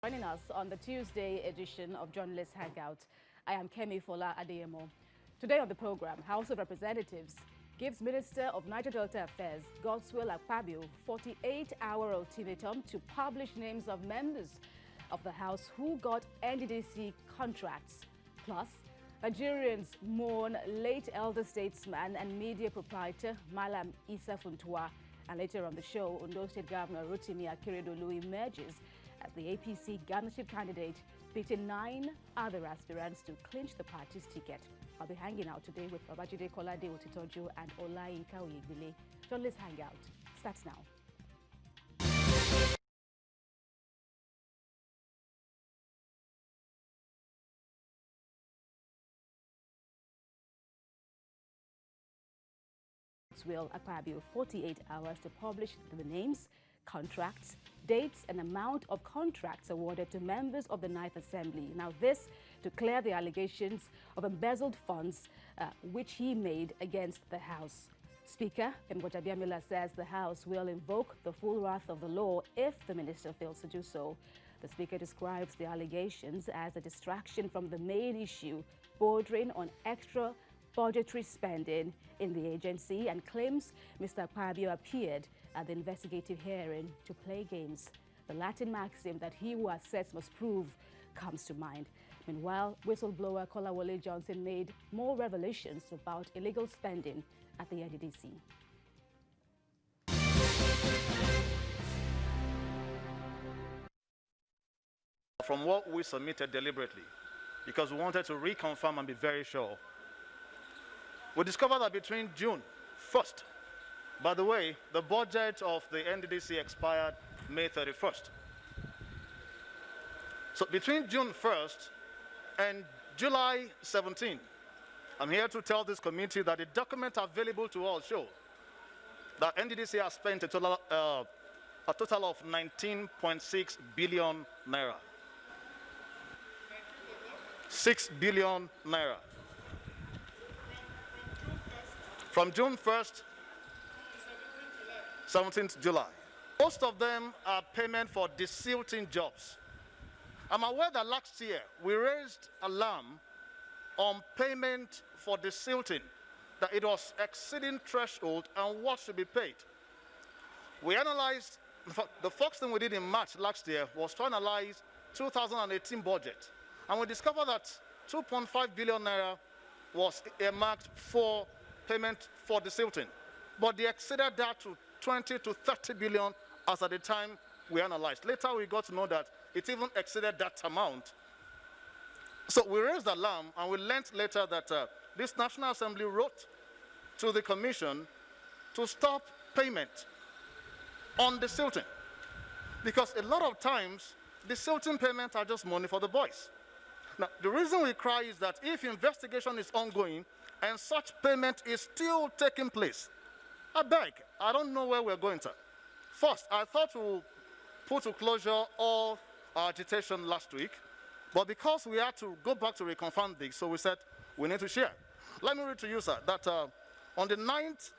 Joining us on the Tuesday edition of Journalist Hangout, I am Kemi Fola Adeyemo. Today on the program, House of Representatives gives Minister of Niger-Delta Affairs, Godswill Akpabio, 48-hour ultimatum to publish names of members of the House who got NDDC contracts. Plus, Nigerians mourn late elder statesman and media proprietor Malam Isa Funtua. And later on the show, Ondo State Governor Rotimi Akeredolu emerges as the APC governorship candidate, beating 9 other aspirants to clinch the party's ticket. I'll be hanging out today with Babajide Kolade Otitoju and Olayinka Oyegbile. Journalist Hangout starts now. Godswill Akpabio 48 hours to publish the names, contracts, dates and amount of contracts awarded to members of the 9th Assembly. Now this to clear the allegations of embezzled funds which he made against the House. Speaker Mgojabiamila says the House will invoke the full wrath of the law if the minister fails to do so. The Speaker describes the allegations as a distraction from the main issue, bordering on extra budgetary spending in the agency, and claims Mr. Akpabio appeared at the investigative hearing to play games. The Latin maxim that he who assets must prove comes to mind. Meanwhile, whistleblower Kolawole Johnson made more revelations about illegal spending at the NDDC. From what we submitted deliberately, because we wanted to reconfirm and be very sure, we discovered that between June 1st, by the way, the budget of the NDDC expired May 31st. So between June 1st and July 17th, I'm here to tell this committee that the documents available to all show that NDDC has spent a total of 19.6 billion naira. 6 billion naira. From June 1st, 17th July. Most of them are payment for desilting jobs. I'm aware that last year we raised alarm on payment for desilting, that it was exceeding threshold and what should be paid. We analyzed, the first thing we did in March last year was to analyze 2018 budget. And we discovered that 2.5 billion naira was earmarked for payment for desilting, but they exceeded that to 20 to 30 billion as at the time we analyzed. Later we got to know that it even exceeded that amount. So we raised alarm, and we learned later that this National Assembly wrote to the Commission to stop payment on desilting, because a lot of times desilting payments are just money for the boys. Now the reason we cry is that if investigation is ongoing and such payment is still taking place, I beg, I don't know where we're going to. First, I thought we'll put to closure all our agitation last week, but because we had to go back to reconfirm this, so we said we need to share. Let me read to you, sir, that on the 9th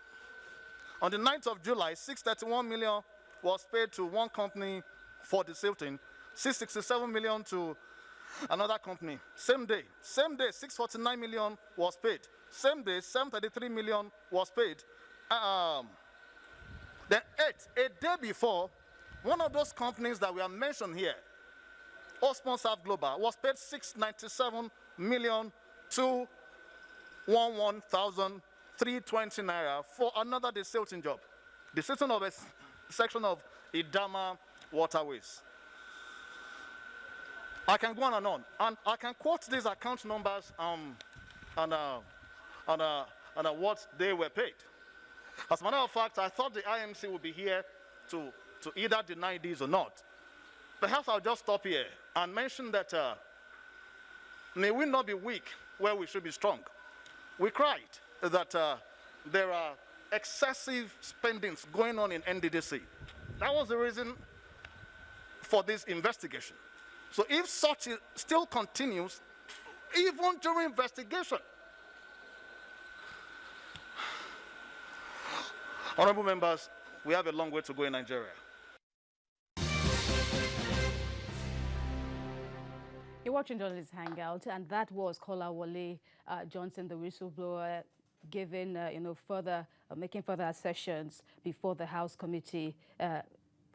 of July, 631 million was paid to one company for desilting, 667 million to another company. Same day, 649 million was paid. Same day, 733 million was paid. Then a day before, one of those companies that we have mentioned here, Osmond South Global, was paid 697 million to 11,320 naira for another desilting job. Desilting of a section of Idama waterways. I can go on, and I can quote these account numbers and what they were paid. As a matter of fact, I thought the IMC would be here to either deny these or not. Perhaps I'll just stop here and mention that may we not be weak where we should be strong. We cried that there are excessive spendings going on in NDDC. That was the reason for this investigation. So if such still continues, even during investigation, honorable members, we have a long way to go in Nigeria. watching Journalist Hangout, and that was Kolawole Johnson, the whistleblower, giving, making further assertions before the House Committee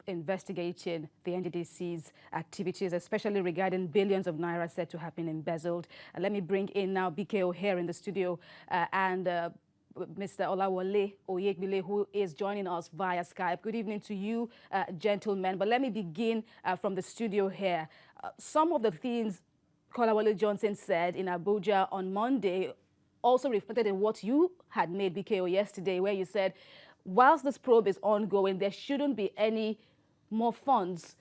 investigating the NDDC's activities, especially regarding billions of naira said to have been embezzled. Let me bring in now BKO here in the studio and Mr. Olawole Oyegbile, who is joining us via Skype. Good evening to you, gentlemen. But let me begin from the studio here. Some of the things Kolawole Johnson said in Abuja on Monday also reflected in what you had made, BKO, yesterday, where you said, whilst this probe is ongoing, there shouldn't be any more funds,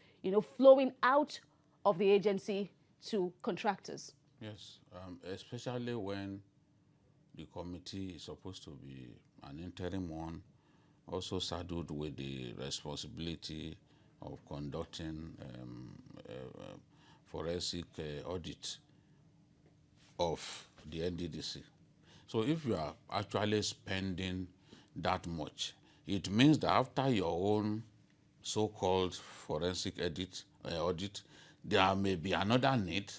flowing out of the agency to contractors. Yes, especially when the committee is supposed to be an interim one, also saddled with the responsibility of conducting forensic audit of the NDDC. So if you are actually spending that much, it means that after your own so-called forensic audit, there may be another need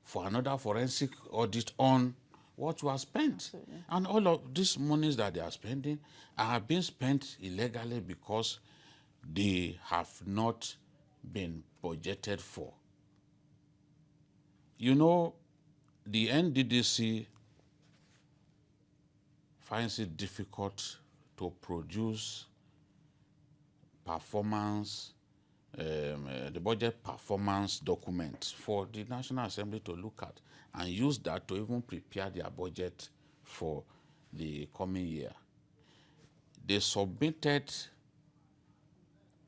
for another forensic audit on what you have spent. Absolutely. And all of these monies that they are spending are being spent illegally because they have not been budgeted for. The NDDC finds it difficult to produce performance, the budget performance document for the National Assembly to look at and use that to even prepare their budget for the coming year. They submitted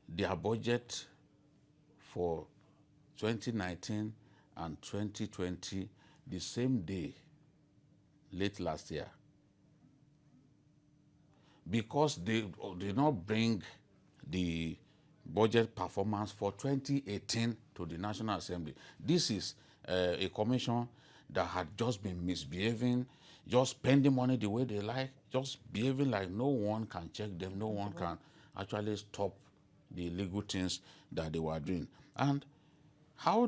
their budget for 2019 and 2020 the same day, late last year, because they did not bring the budget performance for 2018 to the National Assembly. This is a commission that had just been misbehaving, just spending money the way they like, just behaving like no one can check them, no one can actually stop the illegal things that they were doing. And how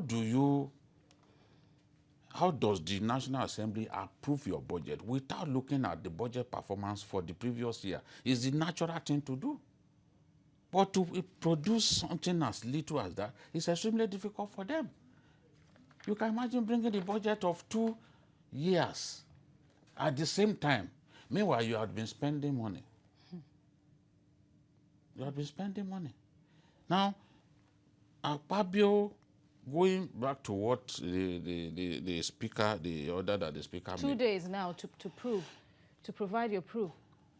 does the National Assembly approve your budget without looking at the budget performance for the previous year? It's the natural thing to do. But to produce something as little as that is extremely difficult for them. You can imagine bringing the budget of 2 years at the same time. Meanwhile, you have been spending money. You have been spending money. Now, Akpabio, going back to what the speaker, the order that the speaker made. 2 days now to provide your proof.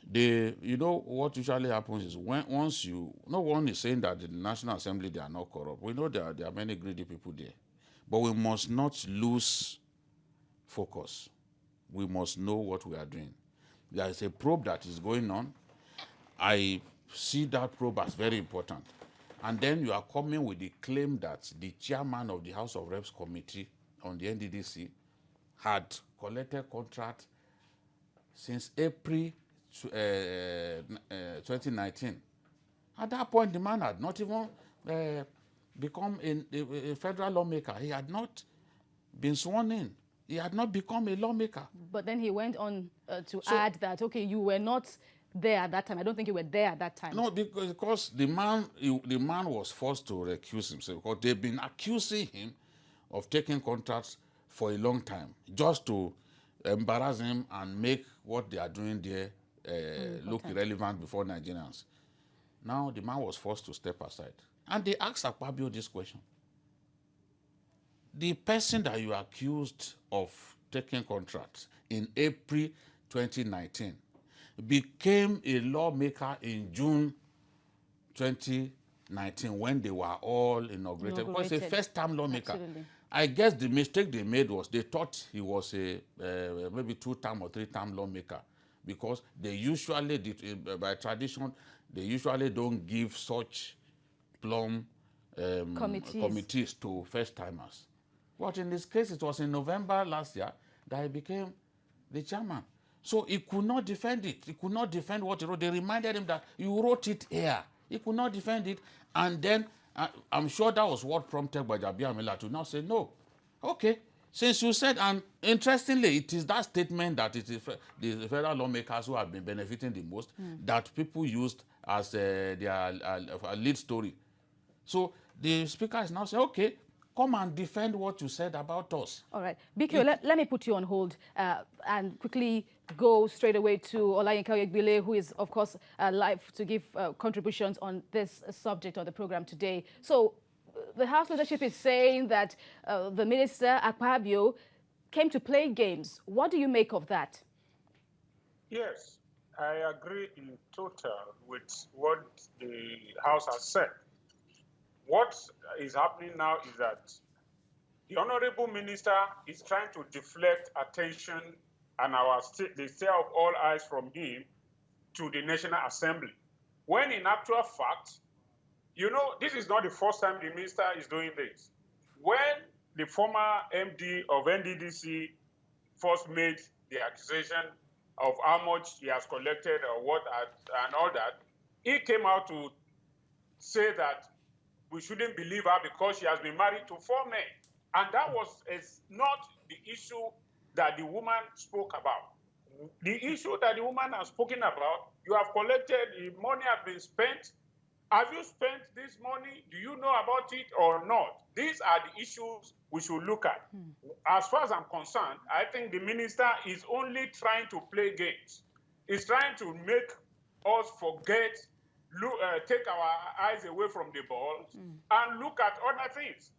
What usually happens is no one is saying that the National Assembly, they are not corrupt. We know there are many greedy people there. But we must not lose focus. We must know what we are doing. There is a probe that is going on. I see that probe as very important. And then you are coming with the claim that the chairman of the House of Reps Committee on the NDDC had collected contract since April 2019. At that point, the man had not even become a federal lawmaker. He had not been sworn in. He had not become a lawmaker. But then he went on to add that, okay, you were not there at that time. I don't think you were there at that time. No, because the man was forced to recuse himself because they've been accusing him of taking contracts for a long time just to embarrass him and make what they are doing there look irrelevant before Nigerians. Now the man was forced to step aside. And they asked Akpabio this question. The person that you accused of taking contracts in April 2019 became a lawmaker in June 2019 when they were all inaugurated. Because a first-time lawmaker. Absolutely. I guess the mistake they made was they thought he was a maybe 2-term or 3-term lawmaker, because they usually, by tradition, they usually don't give such plum committees to first-timers. But in this case, it was in November last year that he became the chairman. So he could not defend it. He could not defend what he wrote. They reminded him that you wrote it here. He could not defend it. And then I'm sure that was what prompted Gbajabiamila to now say, no, okay, Since you said, and interestingly, it is that statement that it is the federal lawmakers who have been benefiting the most that people used as their lead story. So the speaker is now saying, okay, come and defend what you said about us. All right. Biko, let me put you on hold and quickly go straight away to Olayinka Oyegbile, who is, of course, live to give contributions on this subject on the program today. So the House leadership is saying that the Minister, Akpabio, came to play games. What do you make of that? Yes, I agree in total with what the House has said. What is happening now is that the Honorable Minister is trying to deflect attention and the stare of all eyes from him to the National Assembly. When in actual fact, you know, this is not the first time the minister is doing this. When the former MD of NDDC first made the accusation of how much he has collected or what and all that, he came out to say that we shouldn't believe her because she has been married to 4 men. And that is not the issue that the woman spoke about. The issue that the woman has spoken about, you have collected, the money has been spent. Have you spent this money? Do you know about it or not? These are the issues we should look at. As far as I'm concerned, I think the minister is only trying to play games. He's trying to make us forget, take our eyes away from the ball and look at other things.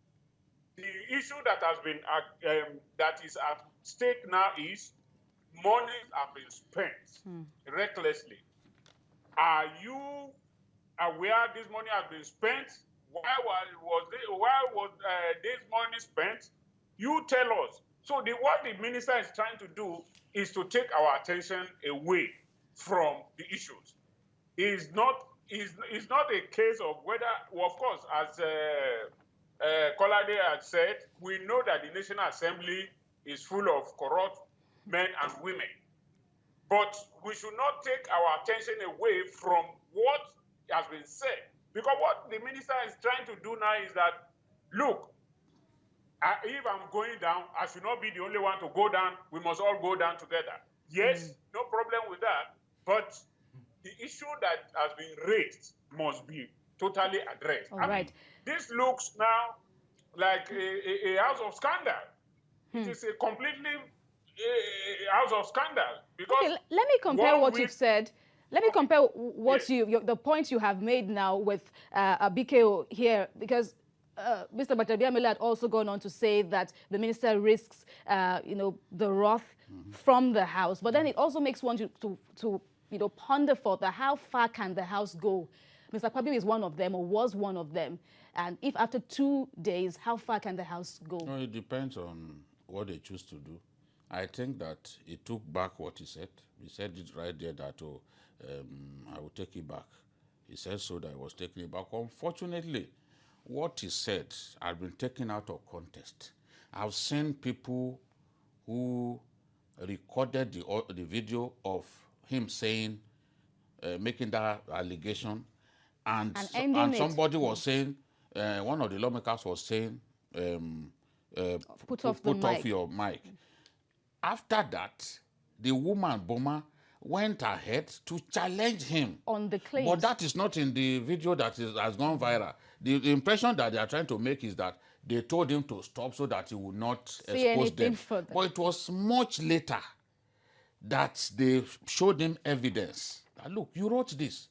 The issue that has been that is at stake now is money have been spent recklessly. Are you aware this money has been spent? Why was this money spent? You tell us. So what the minister is trying to do is to take our attention away from the issues. It's not a case of whether, well, of course, as Kolade had said, we know that the National Assembly is full of corrupt men and women. But we should not take our attention away from what has been said. Because what the minister is trying to do now is that, look, if I'm going down, I should not be the only one to go down. We must all go down together. Yes, no problem with that. But the issue that has been raised must be totally addressed. All right. This looks now like a house of scandal. It is a completely house of scandal. Because okay, let me compare what you've said. Let me compare what the points you have made now with BKO here, because Mr. Batabiamila had also gone on to say that the minister risks, the wrath from the House. But then it also makes one to ponder further, how far can the House go? Mr. Akpabio is one of them, or was one of them. And if after 2 days, how far can the House go? No, it depends on what they choose to do. I think that he took back what he said. He said it right there that, I will take it back. He said so that I was taking it back. Unfortunately, what he said had been taken out of context. I've seen people who recorded the video of him saying, making that allegation, and somebody was saying, one of the lawmakers was saying, put off your mic. After that, the woman, Boma, went ahead to challenge him on the claims. But that is not in the video that has gone viral. The impression that they are trying to make is that they told him to stop so that he would not expose them. Further. But it was much later that they showed him evidence. That, look, you wrote this.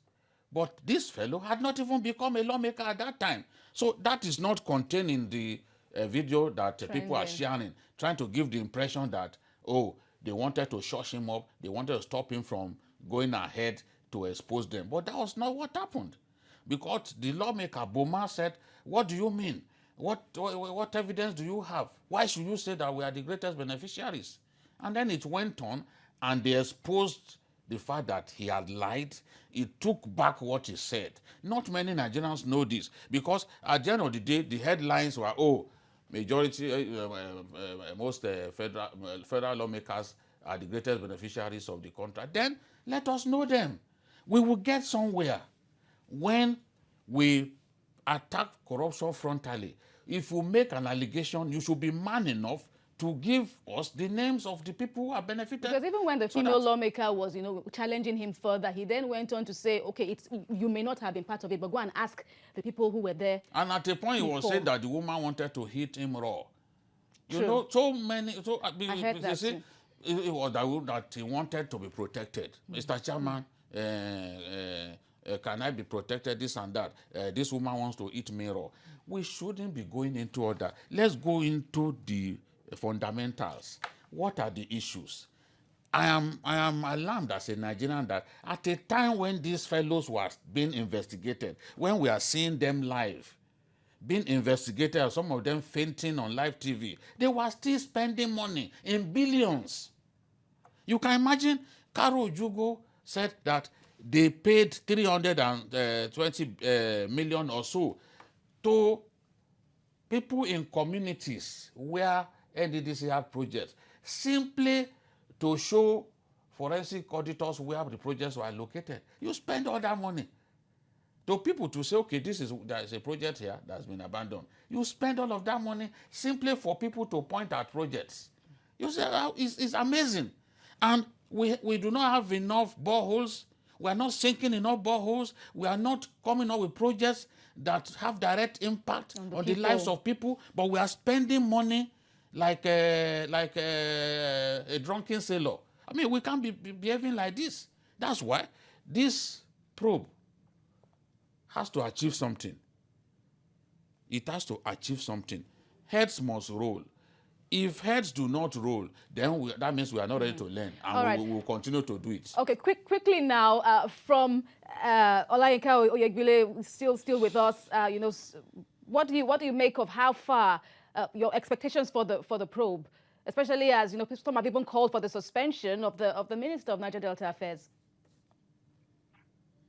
But this fellow had not even become a lawmaker at that time. So that is not contained in the video that people are sharing, trying to give the impression that, oh, they wanted to shush him up, they wanted to stop him from going ahead to expose them. But that was not what happened. Because the lawmaker, Boma, said, what do you mean? What evidence do you have? Why should you say that we are the greatest beneficiaries? And then it went on, and they exposed the fact that he had lied. He took back what he said. Not many Nigerians know this, because at the end of the day, the headlines were, oh, majority, most federal lawmakers are the greatest beneficiaries of the contract. Then let us know them. We will get somewhere when we attack corruption frontally. If you make an allegation, you should be man enough to give us the names of the people who are benefited. Because even when the female lawmaker was, challenging him further, he then went on to say, okay, you may not have been part of it, but go and ask the people who were there. And at a point, he was saying that the woman wanted to hit him raw. True. You know, so many. So I heard that too. It was that he wanted to be protected. Mr. Chairman, can I be protected? This and that. This woman wants to eat me raw. We shouldn't be going into all that. Let's go into the fundamentals. What are the issues? I am alarmed as a Nigerian that at a time when these fellows were being investigated, when we are seeing them live, being investigated, some of them fainting on live TV, they were still spending money in billions. You can imagine, Karo Jugo said that they paid 320 million or so to people in communities where NDDC have projects, simply to show forensic auditors where the projects were located. You spend all that money to people to say, okay, there is a project here that's been abandoned. You spend all of that money simply for people to point at projects. You say, it's amazing. And we do not have enough boreholes. We are not sinking enough boreholes. We are not coming up with projects that have direct impact on the lives of people, but we are spending money like a drunken sailor. I mean, we can't be behaving like this. That's why this probe has to achieve something. It has to achieve something. Heads must roll. If heads do not roll, then that means we are not ready to learn, and we will continue to do it. Okay, quickly now, from Olayinka Oyegbile, still with us. What do you make of how far your expectations for the probe, especially as some have even called for the suspension of the Minister of Niger-Delta Affairs?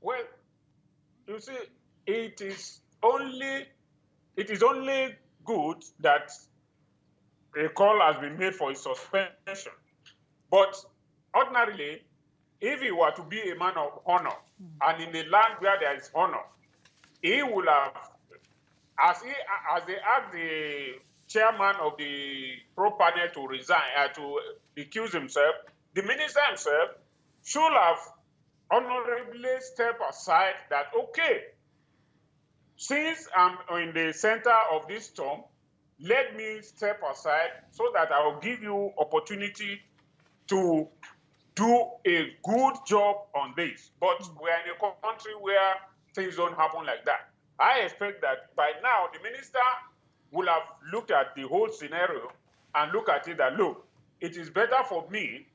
Well, you see, it is only good that a call has been made for his suspension. But ordinarily, if he were to be a man of honor, and in a land where there is honor, he would have, as they asked the chairman of the probe panel to resign, to recuse himself, the minister himself should have honorably stepped aside that, okay, since I'm in the center of this storm, let me step aside so that I will give you opportunity to do a good job on this. But we're in a country where things don't happen like that. I expect that by now the minister will have looked at the whole scenario and look at it that, look, it is better for me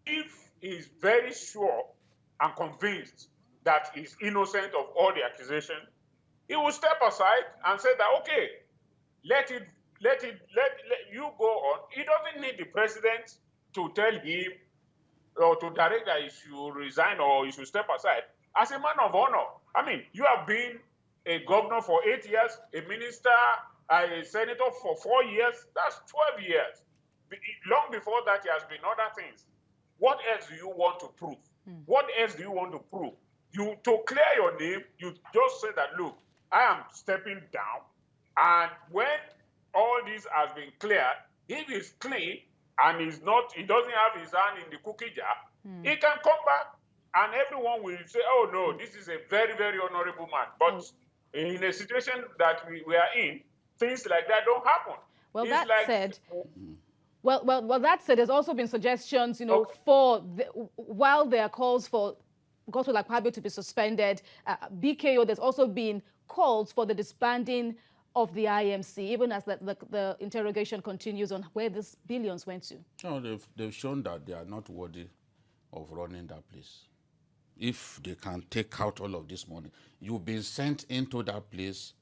if he's very sure and convinced that he's innocent of all the accusation, he will step aside and say that, okay, let you go on. He doesn't need the president to tell him or to direct that he should resign or he should step aside. As a man of honor, I mean, you have been a governor for 8 years, a minister, a senator for 4 years. That's 12 years. Long before that, he has been other things. What else do you want to prove? What else do you want to prove? To clear your name, you just say that, look, I am stepping down. And when all this has been cleared, if he's clean and he doesn't have his hand in the cookie jar, he can come back and everyone will say, oh no, this is a very, very honorable man. But in a situation that we are in, things like that don't happen. Well, that said, there's also been suggestions, while there are calls for Godswill Akpabio to be suspended, BKO, there's also been calls for the disbanding of the IMC, even as the interrogation continues on where these billions went to. No, they've shown that they are not worthy of running that place. If they can take out all of this money, you've been sent into that place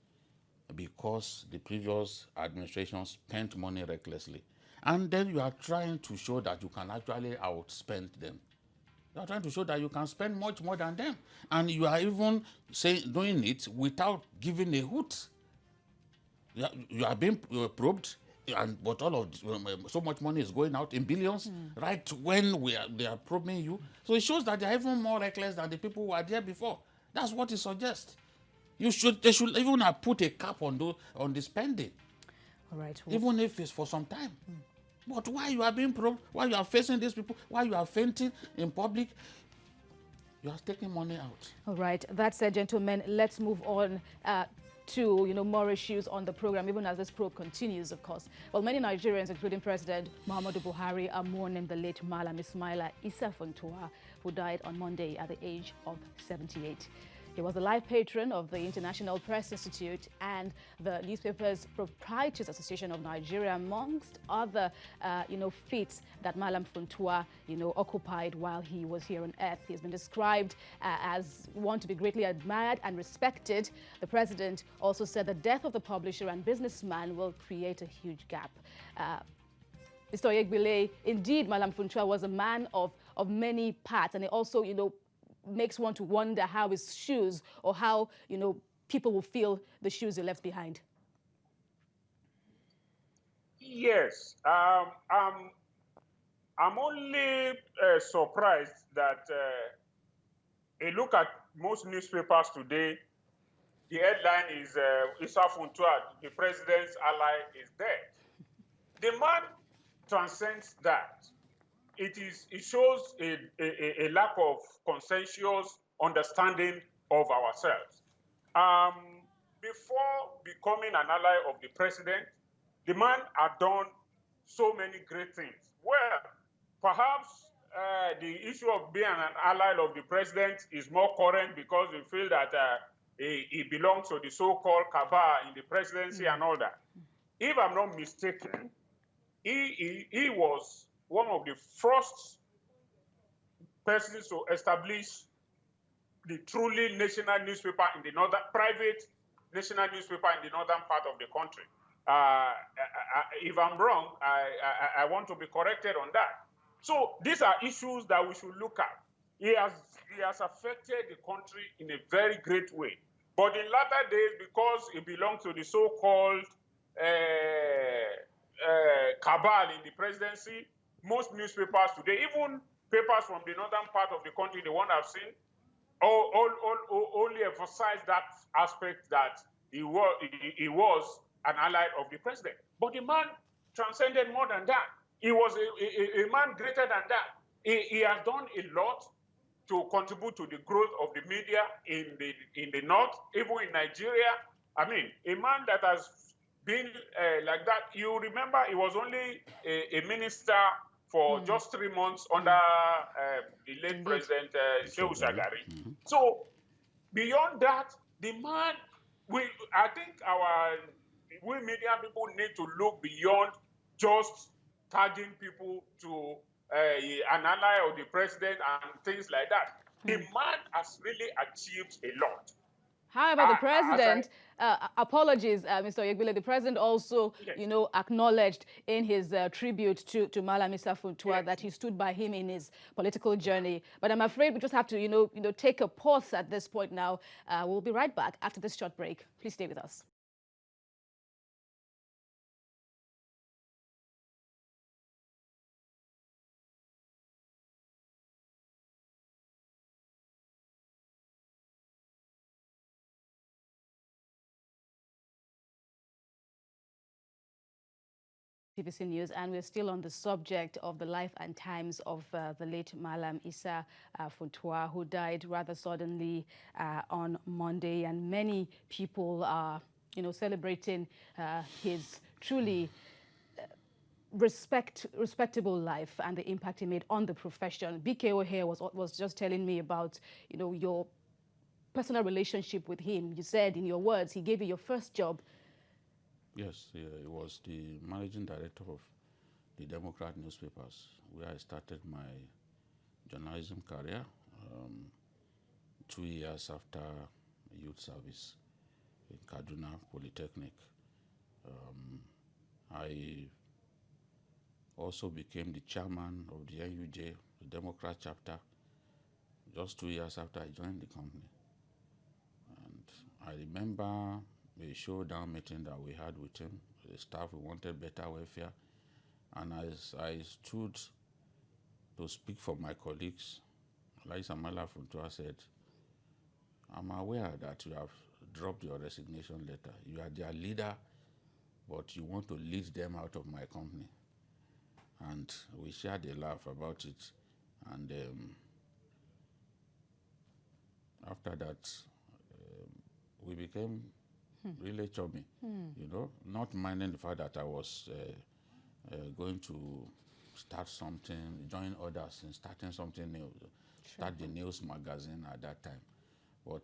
because the previous administration spent money recklessly. And then you are trying to show that you can actually outspend them. You are trying to show that you can spend much more than them. And you are even doing it without giving a hoot. You are being probed, but all of so much money is going out in billions right when they are probing you. So it shows that they are even more reckless than the people who were there before. That's what it suggests. They should even have put a cap on the spending. All right. Even if it's for some time. But why you are being why you are facing these people, why you are fainting in public, you are taking money out. All right, that said, gentlemen, let's move on to more issues on the program, even as this probe continues, of course. Well, many Nigerians, including President Muhammadu Buhari, are mourning the late Malam Isa Funtua, who died on Monday at the age of 78. He was the life patron of the International Press Institute and the newspaper's Proprietors Association of Nigeria, amongst other, feats that Malam Funtua, occupied while he was here on earth. He has been described as one to be greatly admired and respected. The president also said the death of the publisher and businessman will create a huge gap. Mr. Oyegbile, indeed, Malam Funtua was a man of many parts, and it also, makes one to wonder how his shoes, or how, people will feel the shoes he left behind. Yes, I'm only surprised that a look at most newspapers today, the headline is Isa Funtua, the president's ally, is dead. The man transcends that. It shows a lack of consensuous understanding of ourselves. Before becoming an ally of the president, the man had done so many great things. Well, perhaps the issue of being an ally of the president is more current because we feel that he belongs to the so-called cabal in the presidency and all that. If I'm not mistaken, he was one of the first persons to establish the truly national newspaper in the northern, private national newspaper in the northern part of the country. If I'm wrong, I want to be corrected on that. So these are issues that we should look at. He has affected the country in a very great way. But in latter days, because he belongs to the so-called cabal in the presidency, most newspapers today, even papers from the northern part of the country, the one I've seen, only emphasize that aspect that he was an ally of the president. But the man transcended more than that. He was a man greater than that. He has done a lot to contribute to the growth of the media in the north, even in Nigeria. I mean, a man that has been like that. You remember he was only a minister for just 3 months under the late President Shehu Shagari. So beyond that, the man, I think we media people need to look beyond just tagging people to an ally of the president and things like that. The man has really achieved a lot. However, the president, apologies, Mr. Oyegbile, the president also, yes, acknowledged in his tribute to Malam Isa Funtua, yes, that he stood by him in his political journey. But I'm afraid we just have to, take a pause at this point now. We'll be right back after this short break. Please stay with us. TVC News, and we're still on the subject of the life and times of the late Malam Isa Funtua, who died rather suddenly on Monday, and many people are, celebrating his truly respectable life and the impact he made on the profession. BKO here was just telling me about, your personal relationship with him. You said in your words, he gave you your first job. Yes, he was the managing director of the Democrat newspapers, where I started my journalism career 2 years after youth service in Kaduna Polytechnic. I also became the chairman of the NUJ, the Democrat chapter, just 2 years after I joined the company. And I remember a showdown meeting that we had with him, the staff. We wanted better welfare, and as I stood to speak for my colleagues, Malam Funtua said, "I'm aware that you have dropped your resignation letter. You are their leader, but you want to lead them out of my company." and we shared a laugh about it. And after that, we became really chummy, you know, not minding the fact that I was going to start something, join others in starting something new, start the news magazine at that time. But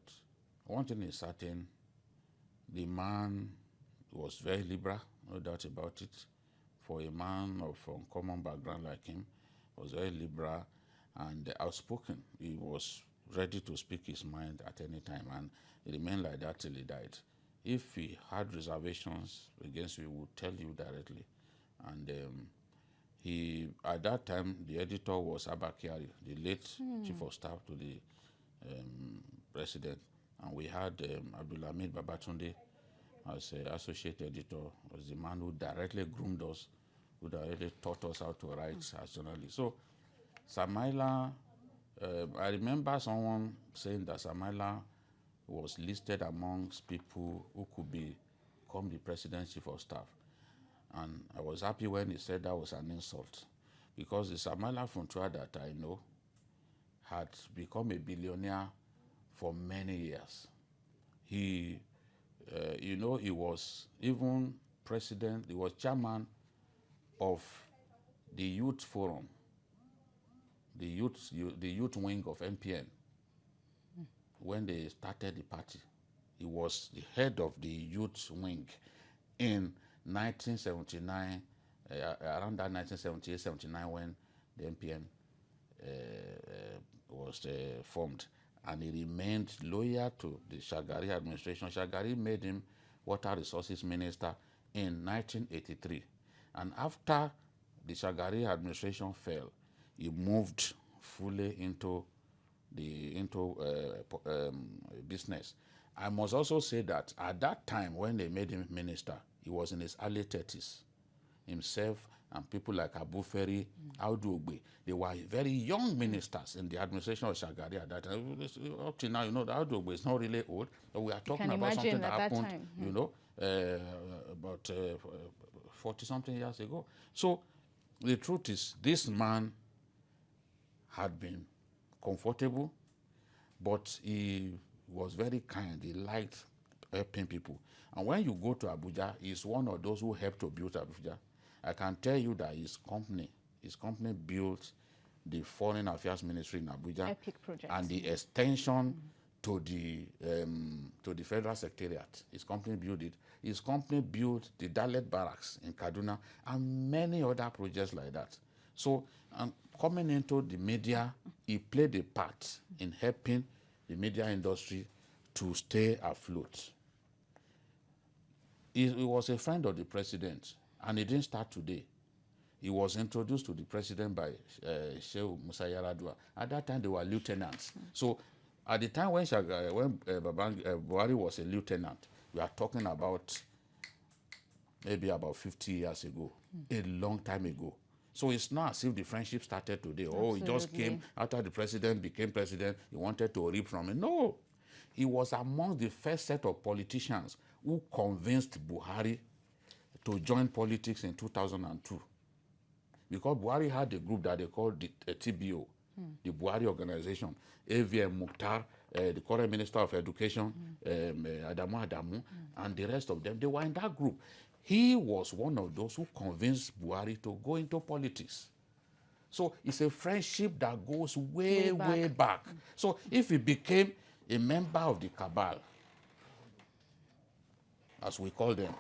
one thing is certain, the man was very liberal, no doubt about it. For a man of uncommon background like him, was very liberal and outspoken. He was ready to speak his mind at any time, and he remained like that till he died. If he had reservations against you, he would tell you directly. And he, at that time, the editor was Abba Kyari, the late chief of staff to the president. And we had Abdulhamid Babatunde as associate editor, was the man who directly groomed us, who directly taught us how to write as journalists. So Samaila, I remember someone saying that Samaila was listed amongst people who could become the president's chief of staff. And I was happy when he said that was an insult, because the Malam Isa Funtua that I know had become a billionaire for many years. He, you know, he was even president, he was chairman of the youth forum, the youth wing of MPN. When they started the party, he was the head of the youth wing in 1979, around that 1978-79 when the MPN was formed. And he remained loyal to the Shagari administration. Shagari made him Water Resources Minister in 1983. And after the Shagari administration fell, he moved fully into business. I must also say that at that time when they made him minister, he was in his early 30s. Himself and people like Abu Feri, Audu Ogbe, they were very young ministers in the administration of Shagari at that time. Up to now, you know, the Audu Ogbe is not really old, but we are talking about something that happened, you know, about 40-something years ago. So the truth is, this man had been comfortable, but he was very kind. He liked helping people. And when you go to Abuja, he's one of those who helped to build Abuja. I can tell you that his company built the Foreign Affairs Ministry in Abuja. Epic project. And the extension to the Federal Secretariat. His company built it. His company built the Dalet Barracks in Kaduna and many other projects like that. So, coming into the media, he played a part in helping the media industry to stay afloat. He was a friend of the president, and he didn't start today. He was introduced to the president by Shehu Musa Yaradua. At that time, they were lieutenants. So, at the time when Buhari was a lieutenant, we are talking about maybe about 50 years ago, a long time ago. So it's not as if the friendship started today. Absolutely. Oh, he just came after the president became president, he wanted to reap from it. No. He was among the first set of politicians who convinced Buhari to join politics in 2002. Because Buhari had a group that they called the TBO, the Buhari organization, AVM Mukhtar, the current Minister of Education, Adamu, and the rest of them. They were in that group. He was one of those who convinced Buhari to go into politics. So it's a friendship that goes way back. So if he became a member of the cabal, as we call them,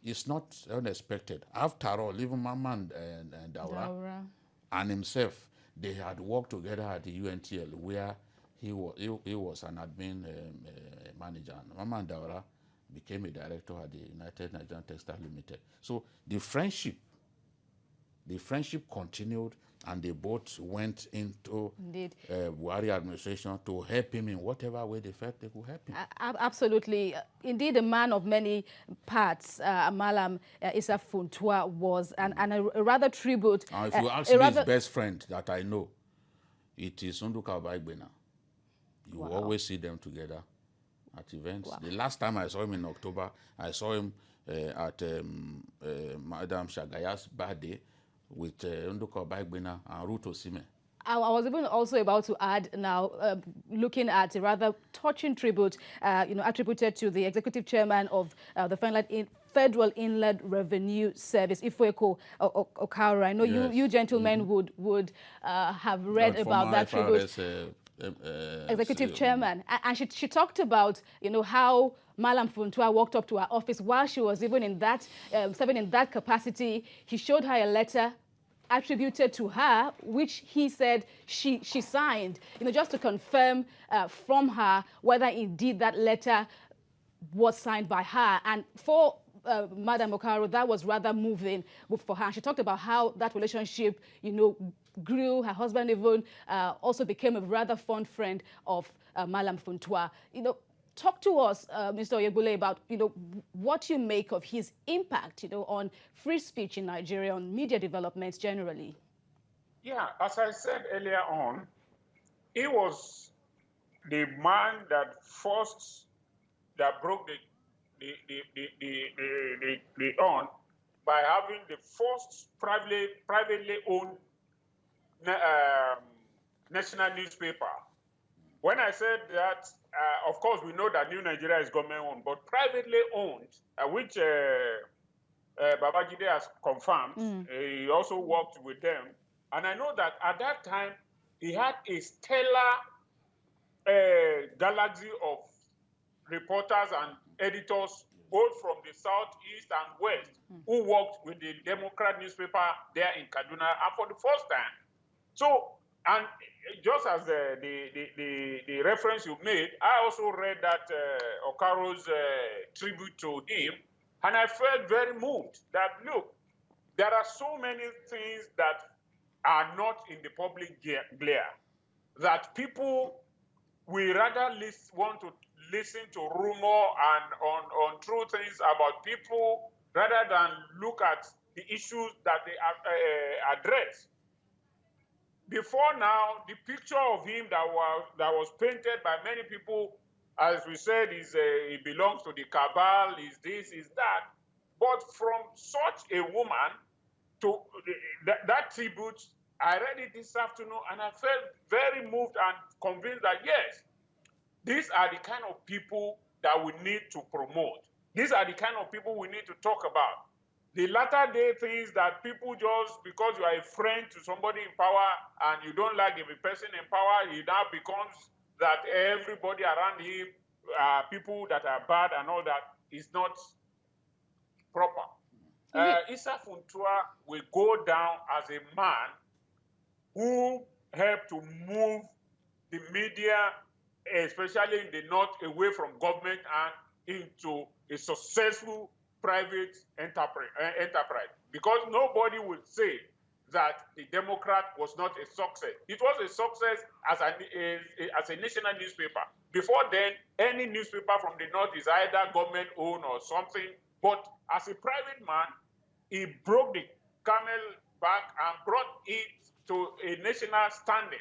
it's not unexpected. After all, even Mama and Daura and himself, they had worked together at the UNTL, where he was an admin manager. Mama and Daura became a director at the United Nigerian Textile Limited. So the friendship continued, and they both went into Buhari administration to help him in whatever way they felt they could help him. Absolutely. Indeed, a man of many parts, Malam Isa Funtua was, and a rather tribute. If you ask me his best friend that I know, it is Ondo State. You always see them together at events. Wow. The last time I saw him in October, I saw him at Madam Shagaya's birthday, with Nduka Baigbina and Ruto Sime. I was even also about to add now, looking at a rather touching tribute, attributed to the executive chairman of the Federal Inland Revenue Service, Ifeoko Okaro. I know yes. you gentlemen would have read about that tribute. Executive chairman, and she talked about how Malam Funtua walked up to her office while she was even in that serving in that capacity. He showed her a letter attributed to her, which he said she signed, just to confirm from her whether indeed that letter was signed by her. And for Madam Okaro, that was rather moving for her. She talked about how that relationship, grew. Her husband even also became a rather fond friend of Malam Funtua. Talk to us, Mr. Oyebule, about what you make of his impact, on free speech in Nigeria, on media developments generally. Yeah, as I said earlier on, he was the man that broke the on by having the first privately owned national newspaper. When I said that, of course, we know that New Nigeria is government-owned, but privately owned, which Babajide has confirmed. He also worked with them. And I know that at that time, he had a stellar galaxy of reporters and editors, both from the south, east, and west, who worked with the Democrat newspaper there in Kaduna. And for the first time, and just as the reference you made, I also read that Okaro's tribute to him, and I felt very moved that, look, there are so many things that are not in the public glare, that people will rather want to listen to rumor and untrue things about people rather than look at the issues that they address. Before now, the picture of him that was painted by many people, as we said, he belongs to the cabal, is this, is that. But from such a woman to that tribute, I read it this afternoon and I felt very moved and convinced that yes, these are the kind of people that we need to promote. These are the kind of people we need to talk about. The latter day things that people just, because you are a friend to somebody in power and you don't like the person in power, it now becomes that everybody around him, people that are bad and all that, is not proper. Isa Funtua will go down as a man who helped to move the media, especially in the north, away from government and into a successful private enterprise, because nobody would say that the Democrat was not a success. It was a success as a national newspaper. Before then, any newspaper from the north is either government-owned or something, but as a private man, he broke the camel back and brought it to a national standing.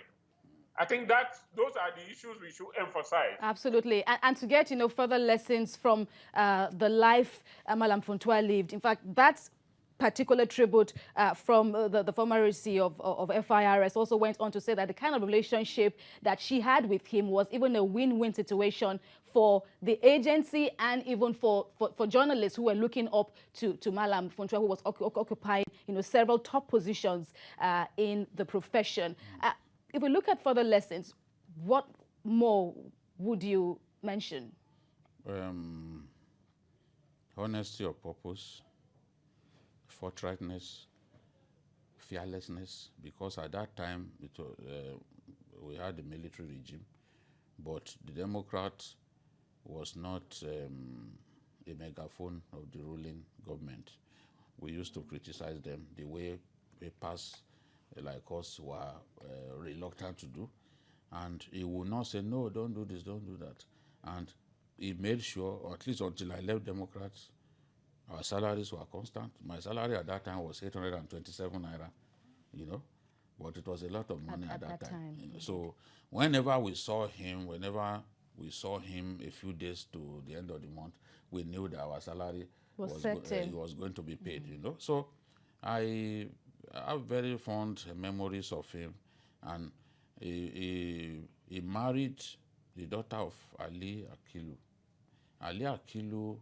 I think those are the issues we should emphasize. Absolutely. And to get, further lessons from the life Malam Funtua lived. In fact, that's particular tribute from the former RC of FIRS also went on to say that the kind of relationship that she had with him was even a win-win situation for the agency and even for journalists who were looking up to Malam Funtua, who was occupying several top positions in the profession. If we look at further lessons, what more would you mention? Honesty of purpose, forthrightness, fearlessness, because at that time we had the military regime, but the Democrat was not a megaphone of the ruling government. We used to criticize them the way papers like us were reluctant to do, and he would not say, no, don't do this, don't do that. And he made sure, or at least until I left Democrats, our salaries were constant. My salary at that time was 827 naira, but it was a lot of money at that time. So whenever we saw him a few days to the end of the month, we knew that our salary was going to be paid, So I I have very fond memories of him, and he married the daughter of Ali Akilu. Ali Akilu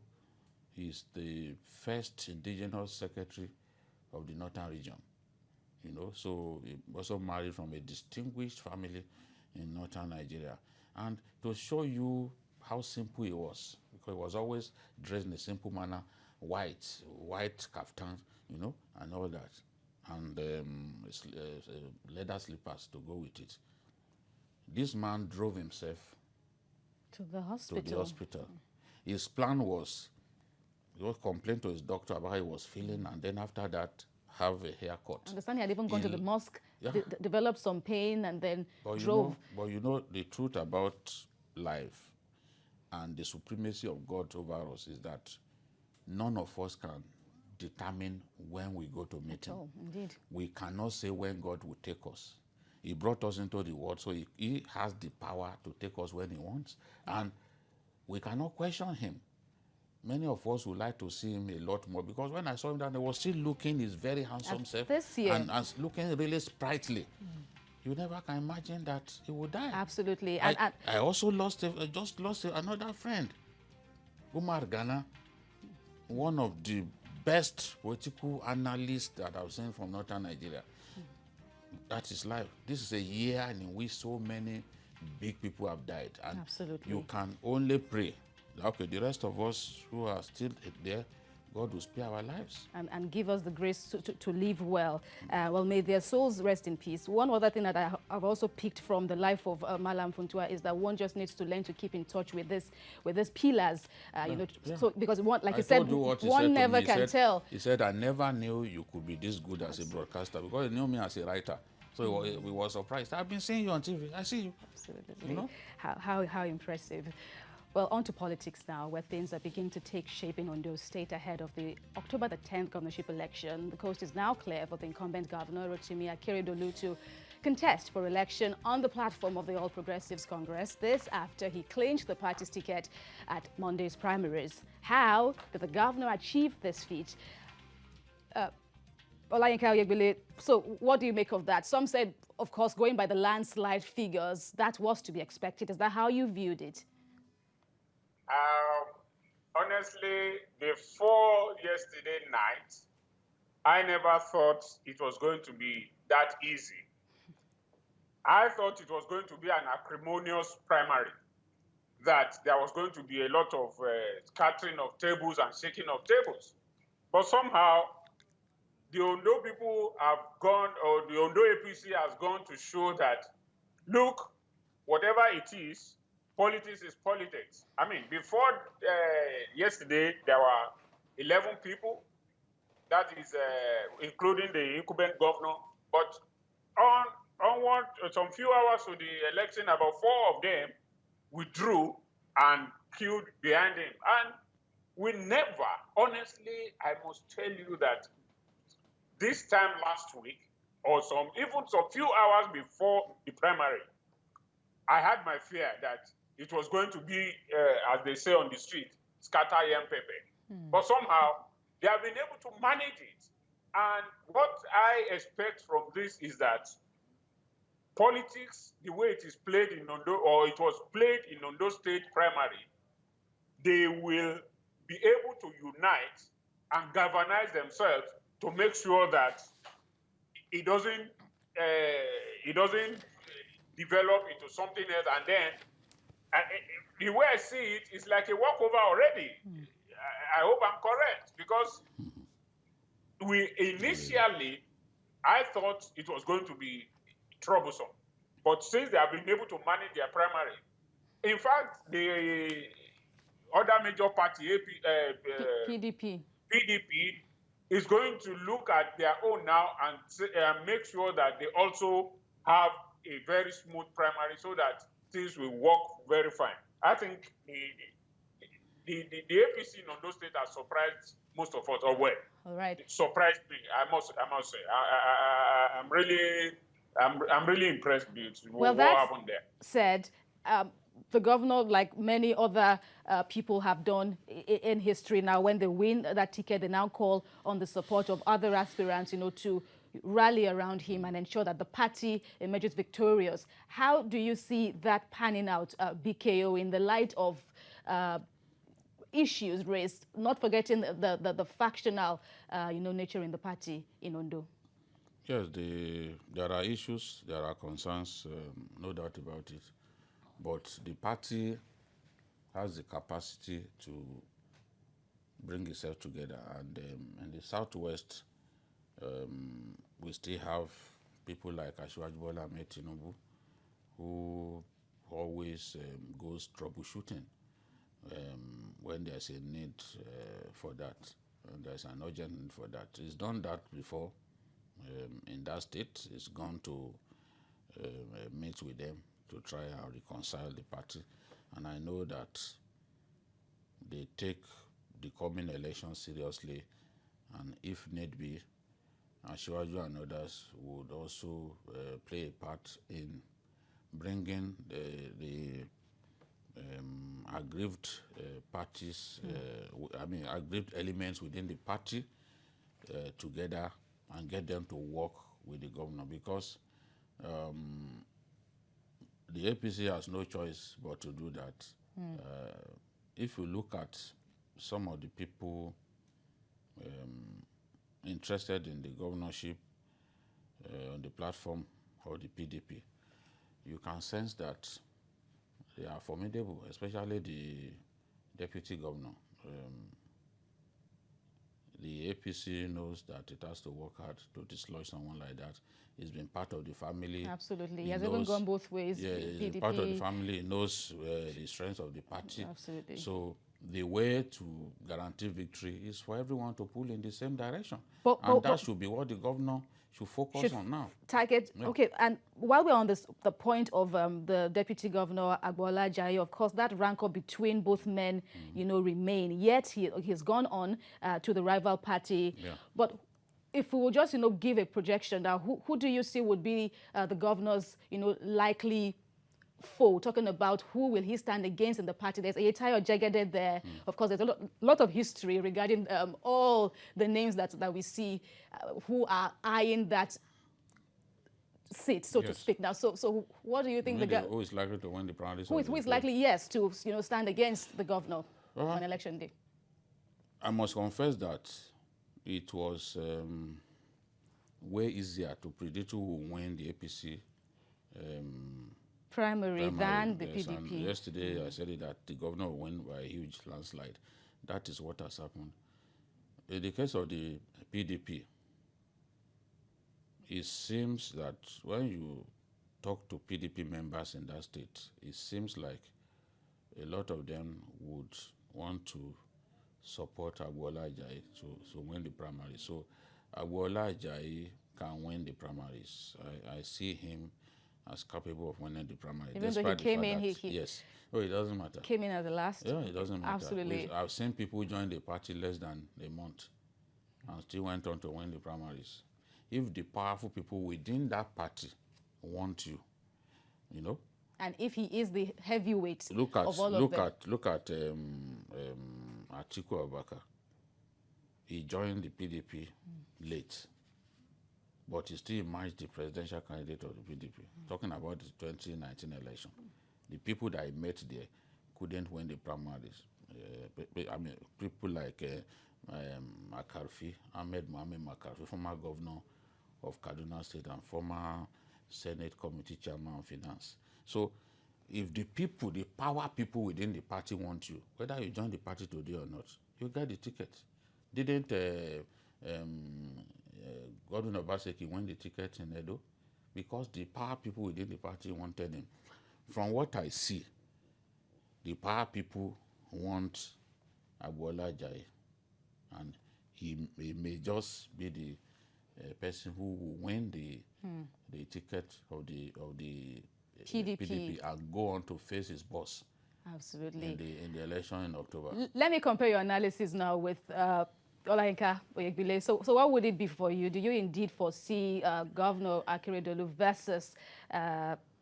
is the first indigenous secretary of the northern region. You know, so he also married from a distinguished family in northern Nigeria. And to show you how simple he was, because he was always dressed in a simple manner, white kaftan, you know, and all that, and leather slippers to go with it. This man drove himself to the hospital. His plan was, he would complain to his doctor about how he was feeling, and then after that, have a haircut. I understand he had even gone to the mosque, developed some pain, and then drove. But you know, the truth about life and the supremacy of God over us is that none of us can determine when we go to meet him. Oh, indeed. We cannot say when God will take us. He brought us into the world, so he has the power to take us when he wants. And we cannot question him. Many of us would like to see him a lot more, because when I saw him, that he was still looking his very handsome self and looking really sprightly. You never can imagine that he would die. Absolutely. I also just lost another friend, Umar Ghana, one of the best political analysts that I've seen from northern Nigeria. That is life. This is a year in which so many big people have died. And absolutely. You can only pray. Okay, the rest of us who are still there, God will spare our lives. And give us the grace to live well. Well, may their souls rest in peace. One other thing that I've also picked from the life of Malam Funtua is that one just needs to learn to keep in touch with these pillars. You know, so because one, like you said, one never can tell. He said, I never knew you could be this good as a broadcaster, because he knew me as a writer. So we were surprised. I've been seeing you on TV. I see you. Absolutely. You know? How impressive. Well, on to politics now, where things are beginning to take shape in Ondo State ahead of the October the 10th governorship election. The coast is now clear for the incumbent governor, Rotimi Akeredolu, to contest for election on the platform of the All Progressives Congress. This after he clinched the party's ticket at Monday's primaries. How did the governor achieve this feat? So what do you make of that? Some said, of course, going by the landslide figures, that was to be expected. Is that how you viewed it? Honestly, before yesterday night, I never thought it was going to be that easy. I thought it was going to be an acrimonious primary, that there was going to be a lot of scattering of tables and shaking of tables. But somehow, the Ondo people have gone, or the Ondo APC has gone to show that, look, whatever it is, politics is politics. I mean, before yesterday, there were 11 people, that is including the incumbent governor. But onward, some few hours to the election, about 4 of them withdrew and queued behind him. And we never, honestly, I must tell you that this time last week, or even some few hours before the primary, I had my fear that it was going to be, as they say on the street, scatter yam pepper. But somehow, they have been able to manage it. And what I expect from this is that politics, the way it is played in Ondo, or it was played in Ondo State primary, they will be able to unite and galvanize themselves to make sure that it doesn't develop into something else. And then, the way I see it, it's like a walkover already. I hope I'm correct, because initially, I thought it was going to be troublesome. But since they have been able to manage their primary, in fact, the other major party, PDP, is going to look at their own now and make sure that they also have a very smooth primary, so that things will work very fine. I think the APC in Ondo State has surprised most of us, or well, all right, it surprised me. I must say, I'm really impressed with what happened there. Said, the governor, like many other people have done in history now, when they win that ticket, they now call on the support of other aspirants, you know, to rally around him and ensure that the party emerges victorious. How do you see that panning out, BKO, in the light of issues raised, not forgetting the factional, nature in the party in Ondo? Yes, there are issues, there are concerns, no doubt about it. But the party has the capacity to bring itself together. And in the Southwest, we still have people like Asiwaju Bola Ahmed Tinubu, who always goes troubleshooting when there's a need for that. And there's an urgent need for that. He's done that before in that state. He's gone to meet with them to try and reconcile the party. And I know that they take the coming election seriously, and if need be, Asiwaju and others would also play a part in bringing the aggrieved parties, aggrieved elements within the party together and get them to work with the governor, because the APC has no choice but to do that. If you look at some of the people interested in the governorship on the platform of the PDP, you can sense that they are formidable, especially the deputy governor. The APC knows that it has to work hard to dislodge someone like that. He's been part of the family. Absolutely. He has even gone both ways. Yeah, PDP. he's part of the family. He knows the strength of the party. Absolutely. So the way to guarantee victory is for everyone to pull in the same direction. But that should be what the governor should focus on now. Target, yeah. Okay, and while we're on the point of the Deputy Governor, Agbola Ajayi, of course, that rancor between both men, remain. Yet he's gone on to the rival party. Yeah. But if we will just, give a projection now, who do you see would be the governor's, likely foe, talking about who will he stand against in the party? There's Ayetayo Jegede there. Of course, there's a lot of history regarding all the names that we see who are eyeing that seat, so to speak. Now, so what do you think who is likely to win the primaries? Who is likely, yes, to stand against the governor on election day? I must confess that it was way easier to predict who will win the APC primary than the yes, PDP. And yesterday I said that the governor will win by a huge landslide. That is what has happened. In the case of the PDP, it seems that when you talk to PDP members in that state, it seems like a lot of them would want to support Agbola Ajayi to win the primary. So Agbola Ajayi can win the primaries. I see him as capable of winning the primary. Even though he came in, yes. Oh, it doesn't matter. Came in as the last? Yeah, it doesn't matter. Absolutely. I've seen people join the party less than a month and still went on to win the primaries. If the powerful people within that party want you, and if he is the heavyweight look at of all of them. Look at Atiku Abubakar. He joined the PDP late, but he still emerged the presidential candidate of the PDP. Talking about the 2019 election, the people that he met there couldn't win the primaries. People like Makarfi, Ahmed Mohamed Makarfi, former governor of Kaduna State and former Senate Committee Chairman on Finance. So if the people, the power people within the party want you, whether you join the party today or not, you get the ticket. Didn't Godwin Obaseki win the ticket in Edo? Because the power people within the party wanted him. From what I see, the power people want Agbola Ajayi, and he may just be the person who will win the ticket of the PDP and go on to face his boss. Absolutely. In the election in October. Let me compare your analysis now with Olayinka Oyegbile. So what would it be for you? Do you indeed foresee Governor Akeredolu versus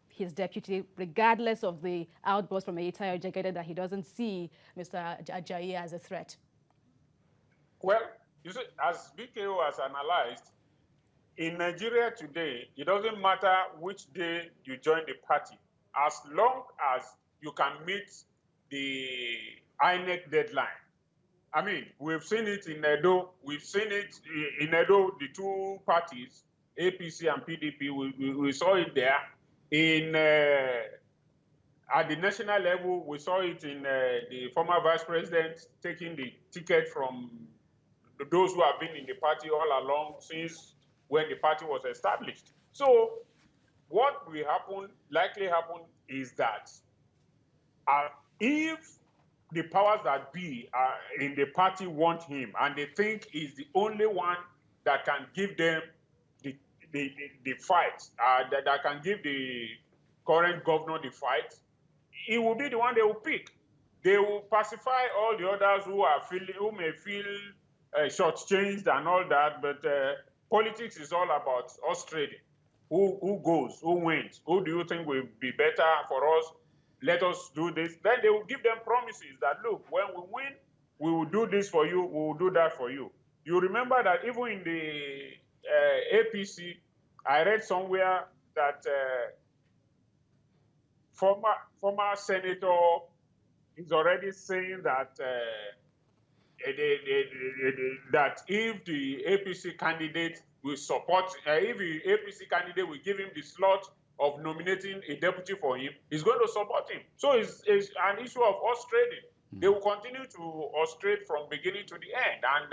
his deputy, regardless of the outburst from Ayetayo Jegede that he doesn't see Mr. Ajayi as a threat? Well, you see, as BKO has analyzed, in Nigeria today, it doesn't matter which day you join the party, as long as you can meet the INEC deadline. I mean, we've seen it in Edo. We've seen it in Edo, the two parties, APC and PDP, we saw it there. At the national level, we saw it in the former vice president taking the ticket from those who have been in the party all along since when the party was established. So what will likely happen is that if the powers that be in the party want him and they think he's the only one that can give them the fight, that can give the current governor the fight, he will be the one they will pick. They will pacify all the others who may feel shortchanged and all that, but politics is all about us trading. Who goes, who wins, who do you think will be better for us? Let us do this. Then they will give them promises that, look, when we win, we will do this for you, we will do that for you. You remember that even in the APC, I read somewhere that former senator is already saying that that if the APC candidate will support, if the APC candidate will give him the slot of nominating a deputy for him, he's going to support him. So it's an issue of us trading. They will continue to ostrate from beginning to the end. And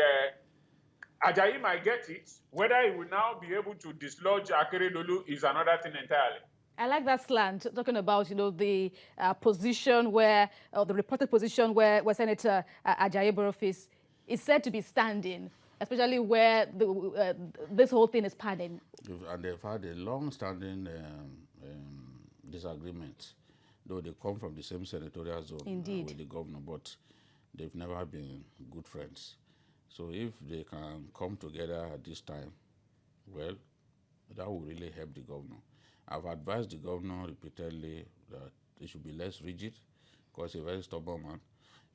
Ajayi might get it. Whether he will now be able to dislodge Akeredolu is another thing entirely. I like that slant, talking about, the position where, or the reported position where Senator Ajayi Borough-Fils is said to be standing, especially where this whole thing is panning. And they've had a long-standing disagreement, though they come from the same senatorial zone with the governor, but they've never been good friends. So if they can come together at this time, well, that will really help the governor. I've advised the governor repeatedly that he should be less rigid, because he's a very stubborn man.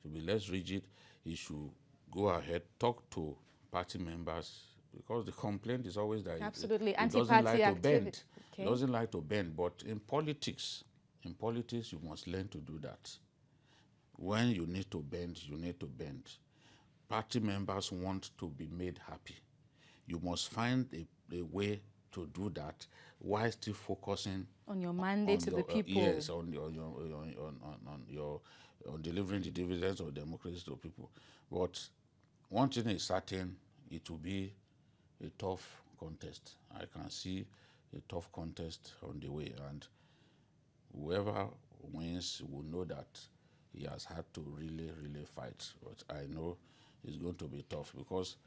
He should be less rigid. He should go ahead, talk to party members, because the complaint is always that absolutely he doesn't like to bend. Okay. He doesn't like to bend, but in politics, you must learn to do that. When you need to bend, you need to bend. Party members want to be made happy. You must find a way to do that while still focusing on your mandate to the people. Yes, on delivering the dividends of democracy to people. But one thing is certain, it will be a tough contest. I can see a tough contest on the way, and whoever wins will know that he has had to really, really fight. But I know it's going to be tough, because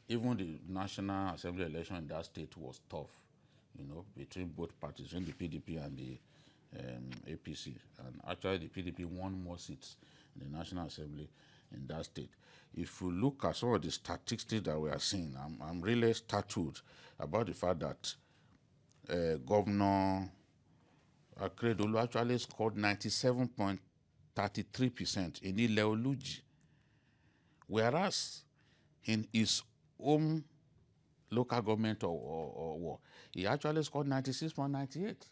even the National Assembly election in that state was tough, between both parties, between the PDP and the APC. And actually, the PDP won more seats in the National Assembly in that state. If you look at some of the statistics that we are seeing, I'm really startled about the fact that Governor Akeredolu actually scored 97.33% in Ileoluji, whereas in his own local government or he actually scored 96.98,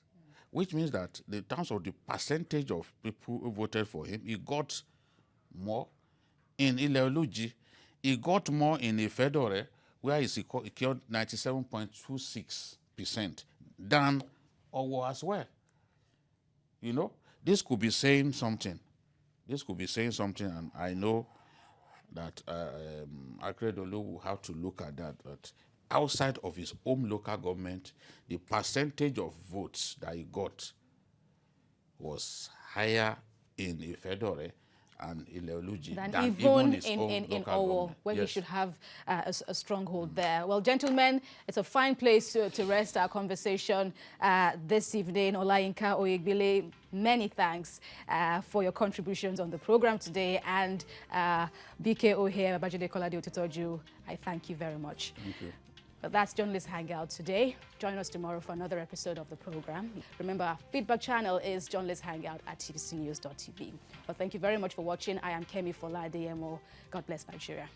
which means that in terms of the percentage of people who voted for him, he got more. In Ileoluji, he got more in Ifedore, where he secured 97.26% than Owo as well. This could be saying something. And I know that Akeredolu will have to look at that. But outside of his own local government, the percentage of votes that he got was higher in Ifedore and Ileoluji than even in Owo, where he should have a stronghold there. Well, gentlemen, it's a fine place to rest our conversation this evening. Olayinka Oyegbile, many thanks for your contributions on the program today. And BKO here, Babajide Kolade Otitoju, I thank you very much. Thank you. But that's Journalist Hangout today. Join us tomorrow for another episode of the program. Remember, our feedback channel is Journalist Hangout at tvcnews.tv. Well, thank you very much for watching. I am Kemi Fola Adeyemo. God bless Nigeria.